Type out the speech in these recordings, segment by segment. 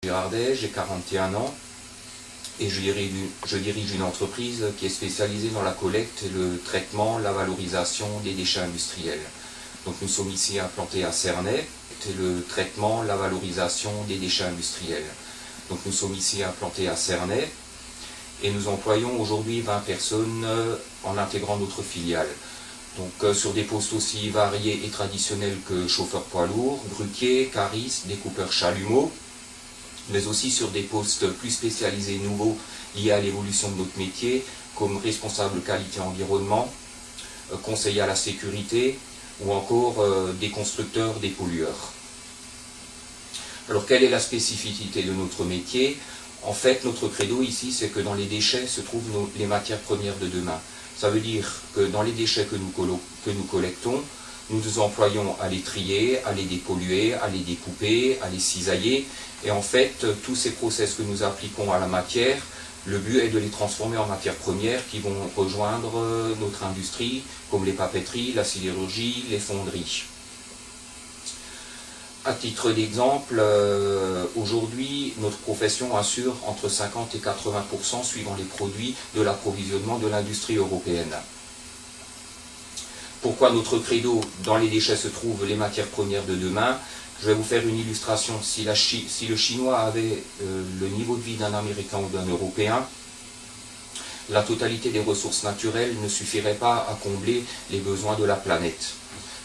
Ardèche, j'ai 41 ans et je dirige une entreprise qui est spécialisée dans la collecte, le traitement, la valorisation des déchets industriels. Donc nous sommes ici implantés à Cernay, le traitement, la valorisation des déchets industriels. Donc nous sommes ici implantés à Cernay et nous employons aujourd'hui 20 personnes en intégrant notre filiale. Donc sur des postes aussi variés et traditionnels que chauffeur poids lourd, grutier, cariste, découpeur chalumeau, mais aussi sur des postes plus spécialisés nouveaux liés à l'évolution de notre métier, comme responsable qualité environnement, conseiller à la sécurité ou encore des constructeurs dépollueurs. Alors quelle est la spécificité de notre métier? En fait, notre credo ici, c'est que dans les déchets se trouvent les matières premières de demain. Ça veut dire que dans les déchets que nous collectons, nous nous employons à les trier, à les dépolluer, à les découper, à les cisailler. Et en fait, tous ces process que nous appliquons à la matière, le but est de les transformer en matières premières qui vont rejoindre notre industrie, comme les papeteries, la sidérurgie, les fonderies. À titre d'exemple, aujourd'hui, notre profession assure entre 50 et 80% suivant les produits de l'approvisionnement de l'industrie européenne. Pourquoi notre credo, dans les déchets se trouvent les matières premières de demain? Je vais vous faire une illustration. Si le Chinois avait le niveau de vie d'un Américain ou d'un Européen, la totalité des ressources naturelles ne suffirait pas à combler les besoins de la planète.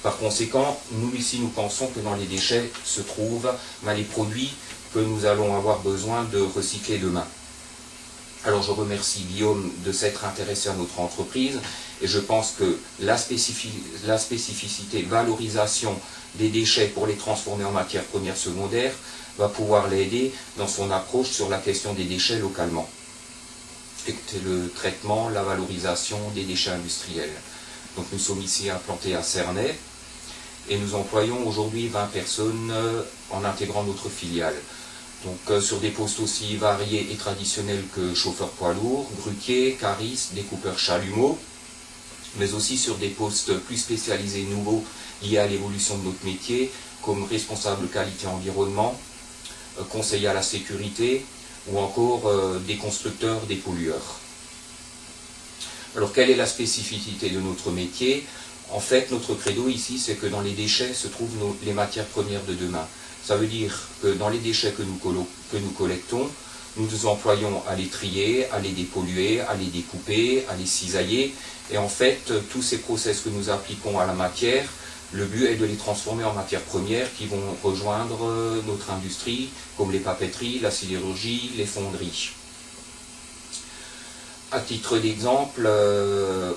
Par conséquent, nous ici, nous pensons que dans les déchets se trouvent les produits que nous allons avoir besoin de recycler demain. Alors je remercie Guillaume de s'être intéressé à notre entreprise et je pense que la spécificité valorisation des déchets pour les transformer en matières premières secondaires va pouvoir l'aider dans son approche sur la question des déchets localement. C'est le traitement, la valorisation des déchets industriels. Donc nous sommes ici implantés à Cernay et nous employons aujourd'hui 20 personnes en intégrant notre filiale. Donc sur des postes aussi variés et traditionnels que chauffeur poids lourd, grutier, cariste, découpeur chalumeau, mais aussi sur des postes plus spécialisés nouveaux liés à l'évolution de notre métier, comme responsable qualité environnement, conseiller à la sécurité ou encore des constructeurs dépollueurs. Alors quelle est la spécificité de notre métier? En fait, notre credo ici, c'est que dans les déchets se trouvent les matières premières de demain. Ça veut dire que dans les déchets que nous collectons, nous nous employons à les trier, à les dépolluer, à les découper, à les cisailler. Et en fait, tous ces process que nous appliquons à la matière, le but est de les transformer en matières premières qui vont rejoindre notre industrie, comme les papeteries, la sidérurgie, les fonderies. À titre d'exemple,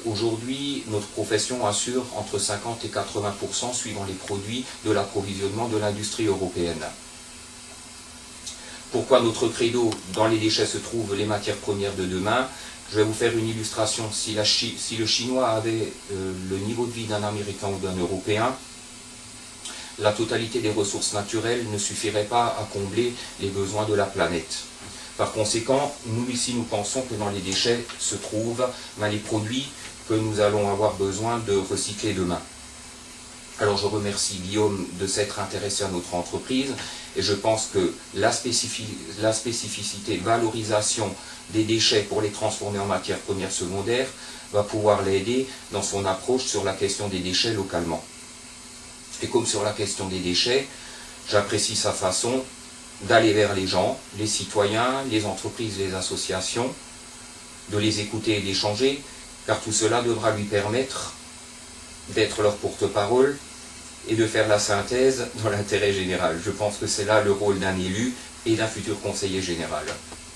aujourd'hui, notre profession assure entre 50 et 80% suivant les produits de l'approvisionnement de l'industrie européenne. Pourquoi notre credo, dans les déchets se trouvent les matières premières de demain? Je vais vous faire une illustration. Si le Chinois avait le niveau de vie d'un Américain ou d'un Européen, la totalité des ressources naturelles ne suffirait pas à combler les besoins de la planète. Par conséquent, nous ici, nous pensons que dans les déchets se trouvent les produits que nous allons avoir besoin de recycler demain. Alors je remercie Guillaume de s'être intéressé à notre entreprise et je pense que la spécificité valorisation des déchets pour les transformer en matières premières secondaires va pouvoir l'aider dans son approche sur la question des déchets localement. Et comme sur la question des déchets, j'apprécie sa façon d'aller vers les gens, les citoyens, les entreprises, les associations, de les écouter et d'échanger, car tout cela devra lui permettre d'être leur porte-parole et de faire la synthèse dans l'intérêt général. Je pense que c'est là le rôle d'un élu et d'un futur conseiller général.